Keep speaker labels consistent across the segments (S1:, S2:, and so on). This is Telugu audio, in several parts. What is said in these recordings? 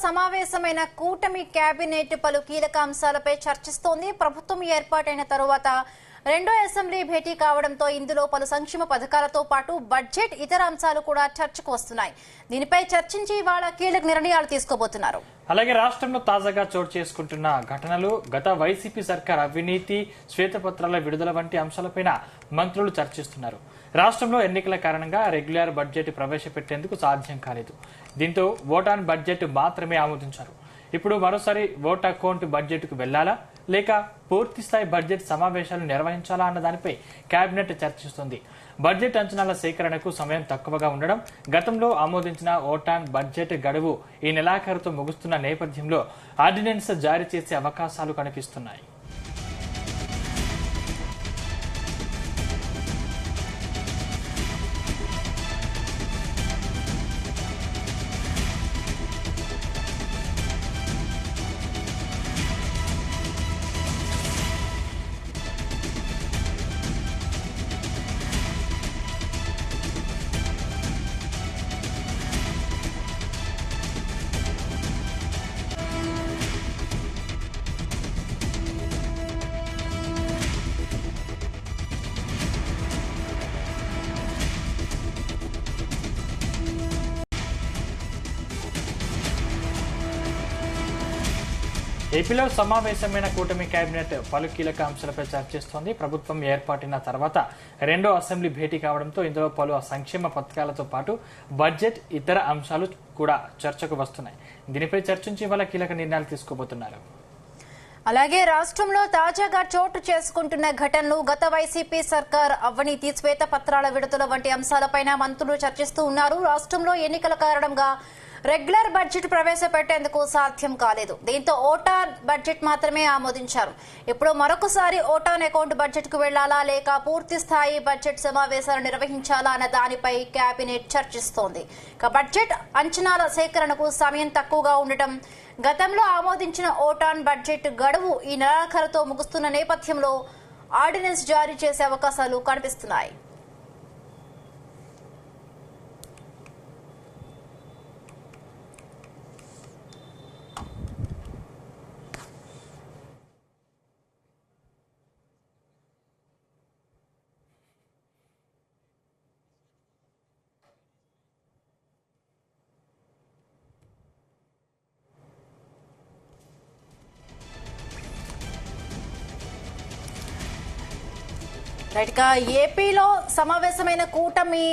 S1: సమావేశమైన కూటమి కేబినెట్ పలు కీలక అంశాలపై చర్చిస్తోంది. ప్రభుత్వం ఏర్పాటైన తరువాత రెండో అసెంబ్లీ భేటీ కావడంతో ఇందులో పలు సంక్షేమ పథకాలతో పాటు బడ్జెట్ ఇతర అంశాలు కూడా చర్చకు వస్తున్నాయి. దీనిపై చర్చించి ఇవాళ కీలక నిర్ణయాలు తీసుకోబోతున్నారు.
S2: అలాగే రాష్ట్రంలో తాజాగా చోటు చేసుకుంటున్న ఘటనలు, గత వైసీపీ సర్కార్ అవినీతి, శ్వేతపత్రాల విడుదల వంటి అంశాలపై మంత్రులు చర్చిస్తున్నారు. రాష్ట్రంలో ఎన్నికల కారణంగా రెగ్యులర్ బడ్జెట్ ప్రవేశపెట్టేందుకు సాధ్యం కాలేదు. దీంతో ఓట్ ఆన్ బడ్జెట్ మాత్రమే ఆమోదించారు. ఇప్పుడు మరోసారి ఓట్ అకౌంట్ బడ్జెట్ కు వెళ్లాలా లేక పూర్తి స్థాయి బడ్జెట్ సమావేశాలు నిర్వహించాలా అన్న దానిపై కేబినెట్ చర్చిస్తోంది. బడ్జెట్ అంచనాల సేకరణకు సమయం తక్కువగా ఉండడం, గతంలో ఆమోదించిన ఓట్ ఆన్ బడ్జెట్ గడువు ఈ నెలాఖరుతో ముగుస్తున్న నేపథ్యంలో ఆర్డినెన్స్ జారీ చేసే అవకాశాలు కనిపిస్తున్నాయి. ఏపీలో సమావేశమైన కూటమి కేబినెట్ పలు కీలక అంశాలపై చర్చిస్తోంది. ప్రభుత్వం ఏర్పాటైన తర్వాత రెండో అసెంబ్లీ భేటీ కావడంతో ఇందులో పలు సంక్షేమ పథకాలతో పాటు బడ్జెట్ ఇతర అంశాలు కూడా చర్చకు వస్తున్నాయి. దీనిపై చర్చించి ఇవాళ కీలక నిర్ణయాలు తీసుకోబోతున్నారు.
S1: అలాగే రాష్ట్రంలో తాజాగా చోటు చేసుకుంటున్న ఘటనలు, గత వైసీపీ సర్కార్ అవినీతి, శ్వేతపత్రాల విడుదల వంటి అంశాలపై మంత్రులు చర్చిస్తూ ఉన్నారు. రాష్ట్రంలో ఎన్నికల కారణంగా రెగ్యులర్ బడ్జెట్ ప్రవేశపెట్టేందుకు సాధ్యం కాలేదు. దీంతో ఓటాన్ బడ్జెట్ మాత్రమే ఆమోదించారు. ఇప్పుడు మరొకసారి ఓటాన్ అకౌంట్ బడ్జెట్ కు వెళ్లాలా లేక పూర్తి స్థాయి బడ్జెట్ సమావేశాలు నిర్వహించాలా అన్న దానిపై కేబినెట్ చర్చిస్తోంది. బడ్జెట్ అంచనాల సేకరణకు సమయం తక్కువగా ఉండటం, గతంలో ఆమోదించిన ఓటాన్ బడ్జెట్ గడువు ఈ నెలాఖరుతో ముగుస్తున్న నేపథ్యంలో ఆర్డినెన్స్ జారీ చేసే అవకాశాలు కనిపిస్తున్నాయి. ఏపీలో సమావేశమైన కూటమి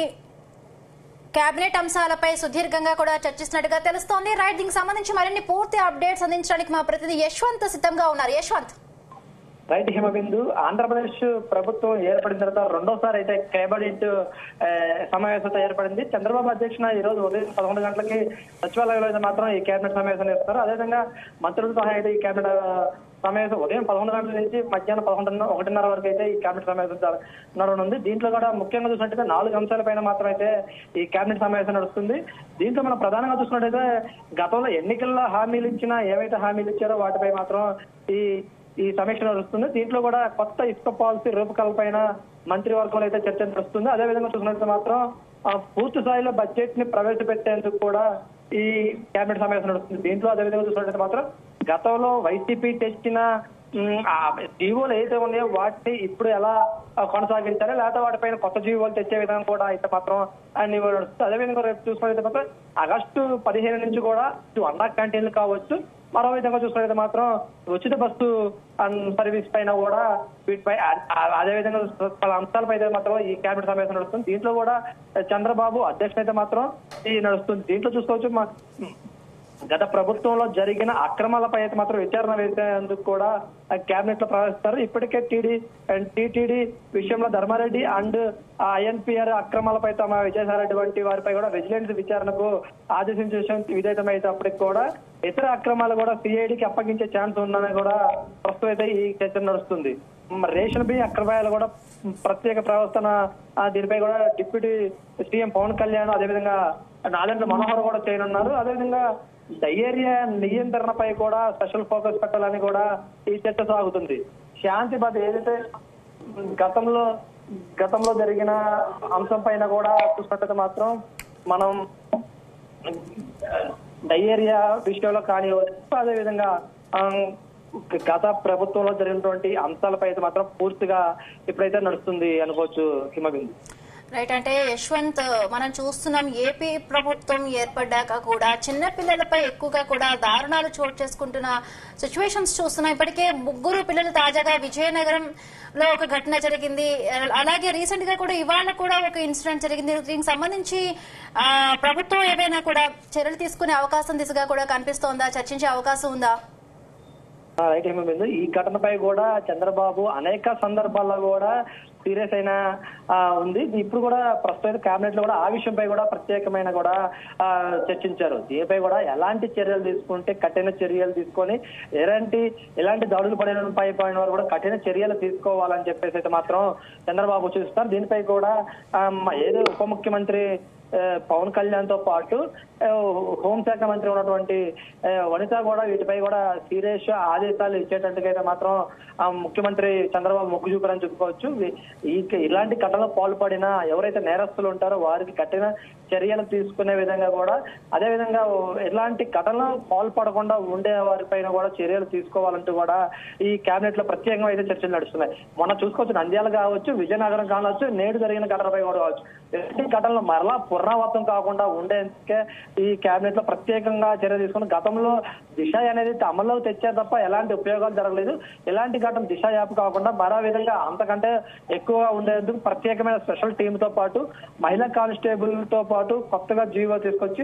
S1: కేబినెట్ అంశాలపై సుదీర్ఘంగా కూడా చర్చిస్తున్నట్టుగా తెలుస్తోంది. దీనికి సంబంధించి మరిన్ని పూర్తి అప్డేట్స్ అందించడానికి మా ప్రతినిధి యశ్వంత్ సిద్ధంగా ఉన్నారు. యశ్వంత్.
S3: హిమబిందు, ఆంధ్రప్రదేశ్ ప్రభుత్వం ఏర్పడిన తర్వాత రెండోసారి అయితే కేబినెట్ సమావేశం ఏర్పడింది. చంద్రబాబు అధ్యక్షున ఈ రోజు ఉదయం 11 గంటలకి సచివాలయంలో మాత్రం ఈ కేబినెట్ సమావేశం చేస్తారు. అదేవిధంగా మంత్రులతో అయితే ఈ కేబినెట్ సమావేశం ఉదయం 11 గంటల నుంచి మధ్యాహ్నం 1:30 వరకు అయితే ఈ కేబినెట్ సమావేశం నడవనుంది. దీంట్లో కూడా ముఖ్యంగా చూసినట్టయితే 4 అంశాలపైన మాత్రం అయితే ఈ కేబినెట్ సమావేశం నడుస్తుంది. దీంట్లో మనం ప్రధానంగా చూసినట్టయితే గతంలో ఎన్నికల్లో హామీలు ఇచ్చినా, ఏవైతే హామీలు ఇచ్చారో వాటిపై మాత్రం ఈ సమీక్ష నడుస్తుంది. దీంట్లో కూడా కొత్త ఇసుక పాలసీ రూపకల్పన మంత్రివర్గంలో అయితే చర్చ నడుస్తుంది. అదేవిధంగా చూసినట్టు మాత్రం పూర్తి స్థాయిలో బడ్జెట్ ని ప్రవేశపెట్టేందుకు కూడా ఈ కేబినెట్ సమావేశం నడుస్తుంది. దీంట్లో అదేవిధంగా చూసినట్టు మాత్రం గతంలో వైసీపీ తెచ్చిన జీవోలు ఏదైతే ఉన్నాయో వాటిని ఇప్పుడు ఎలా కొనసాగించాలి, లేకపోతే వాటిపైన కొత్త జీవోలు తెచ్చే విధానం కూడా అయితే మాత్రం నడుస్తుంది. అదేవిధంగా రేపు చూసుకున్నట్లయితే మాత్రం ఆగస్టు 15 నుంచి కూడా అన్నా క్యాంటీన్లు కావచ్చు, మరో విధంగా చూసుకున్నట్లయితే మాత్రం ఉచిత బస్సు సర్వీస్ పైన కూడా వీటిపై అదేవిధంగా పలు అంశాలపై అయితే మాత్రం ఈ కేబినెట్ సమావేశం నడుస్తుంది. దీంట్లో కూడా చంద్రబాబు అధ్యక్షుడు అయితే మాత్రం ఈ నడుస్తుంది. దీంట్లో చూసుకోవచ్చు గత ప్రభుత్వంలో జరిగిన అక్రమాలపై అయితే మాత్రం విచారణ వేసేందుకు కూడా కేబినెట్ లో ప్రవేశిస్తారు. ఇప్పటికే టీటీడీ విషయంలో ధర్మారెడ్డి అండ్ ఐఎన్పిఆర్ అక్రమాలపై తమ విజయసాయిరెడ్డి వంటి వారిపై కూడా విజిలెన్స్ విచారణకు ఆదేశించే విధేయమైనప్పటికీ కూడా ఇతర అక్రమాలు కూడా సిఐడికి అప్పగించే ఛాన్స్ ఉందని కూడా ప్రస్తుతం అయితే ఈ చర్చ నడుస్తుంది. రేషన్ బియ్యం అక్రమాలు కూడా ప్రత్యేక ప్రవర్తన దీనిపై కూడా డిప్యూటీ సీఎం పవన్ కళ్యాణ్, అదేవిధంగా నాదెండ్ల మనోహర్ కూడా చేయనున్నారు. అదేవిధంగా డయేరియా నియంత్రణపై కూడా స్పెషల్ ఫోకస్ పెట్టాలని కూడా ఈ చర్చ సాగుతుంది. శాంతి భద్రత ఏదైతే గతంలో జరిగిన అంశం పైన కూడా చూసినట్టయితే మాత్రం మనం డయేరియా విషయంలో కానివ్వచ్చు, అదేవిధంగా గత ప్రభుత్వంలో జరిగినటువంటి అంశాలపై అయితే మాత్రం పూర్తిగా ఇప్పుడైతే నడుస్తుంది అనుకోవచ్చు హిమబిందు.
S1: రైట్, అంటే యశ్వంత్, మనం చూస్తున్నాం ఏపీ ప్రభుత్వం ఏర్పడ్డాక కూడా చిన్న పిల్లలపై ఎక్కువగా కూడా దారుణాలు చోటు చేసుకుంటున్న సిచ్యువేషన్స్ చూస్తున్నాం. ఇప్పటికే 3 పిల్లలు తాజాగా విజయనగరంలో ఒక ఘటన జరిగింది. అలాగే రీసెంట్ గా కూడా ఇవాళ కూడా ఒక ఇన్సిడెంట్ జరిగింది. దీనికి సంబంధించి ప్రభుత్వం ఏవైనా కూడా చర్యలు తీసుకునే అవకాశం దిశగా కూడా కనిపిస్తోందా? చర్చించే అవకాశం ఉందా?
S3: రైట్ హిమబిందు, ఈ ఘటనపై కూడా చంద్రబాబు అనేక సందర్భాల్లో కూడా సీరియస్ అయినా ఉంది. ఇప్పుడు కూడా ప్రస్తుతం కేబినెట్ లో కూడా ఆ విషయంపై కూడా ప్రత్యేకమైన కూడా చర్చించారు. దీనిపై కూడా ఎలాంటి చర్యలు తీసుకుంటే కఠిన చర్యలు తీసుకొని ఎలాంటి దాడులు పడిన వారు కూడా కఠిన చర్యలు తీసుకోవాలని చెప్పేసి అయితే మాత్రం చంద్రబాబు చూస్తారు. దీనిపై కూడా ఏదో ఉప ముఖ్యమంత్రి పవన్ కళ్యాణ్ తో పాటు హోంశాఖ మంత్రి ఉన్నటువంటి వనిత కూడా వీటిపై కూడా సీరియస్ ఆదేశాలు ఇచ్చేటట్టుగా అయితే మాత్రం ముఖ్యమంత్రి చంద్రబాబు మొగ్గు చూపారని చెప్పుకోవచ్చు. ఇలాంటి ఘటనలో పాల్పడిన ఎవరైతే నేరస్తులు ఉంటారో వారికి కఠిన చర్యలు తీసుకునే విధంగా కూడా, అదేవిధంగా ఎలాంటి ఘటనలో పాల్పడకుండా ఉండే వారిపైన కూడా చర్యలు తీసుకోవాలంటూ కూడా ఈ కేబినెట్ లో ప్రత్యేకంగా అయితే చర్చలు నడుస్తున్నాయి. మొన్న చూసుకోవచ్చు నంద్యాల కావచ్చు, విజయనగరం కావచ్చు, నేడు జరిగిన ఘటనపై కూడా కావచ్చు. ఎలాంటి ఘటనలు మరలా పునరావృతం కాకుండా ఉండేందుకే ఈ కేబినెట్ లో ప్రత్యేకంగా చర్య తీసుకుని గతంలో దిశ అనేది అమల్లో తెచ్చే తప్ప ఎలాంటి ఉపయోగాలు జరగలేదు. ఎలాంటి ఘటన దిశ యాప్ కాకుండా మరో విధంగా అంతకంటే ఎక్కువగా ఉండేందుకు ప్రత్యేకమైన స్పెషల్ టీమ్ తో పాటు మహిళా కానిస్టేబుల్ తో పాటు కొత్తగా జీవో తీసుకొచ్చి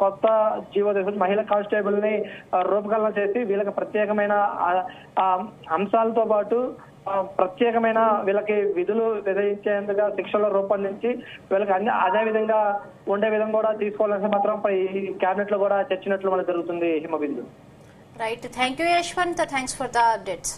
S3: కొత్త జీవో తీసుకొచ్చి మహిళా కానిస్టేబుల్ ని రూపకల్పన చేసి వీళ్ళకి ప్రత్యేకమైన అంశాలతో పాటు ప్రత్యేకమైన వీళ్ళకి విధులు నిర్వహించేందుకు శిక్షలు రూపొందించి వీళ్ళకి అదే విధంగా ఉండే విధంగా కూడా తీసుకోవాలని మాత్రం ఈ కేబినెట్ లో కూడా చర్చినట్లు మనకు జరుగుతుంది Himabindu.
S1: Right, thank you Yashwant, thanks for the updates.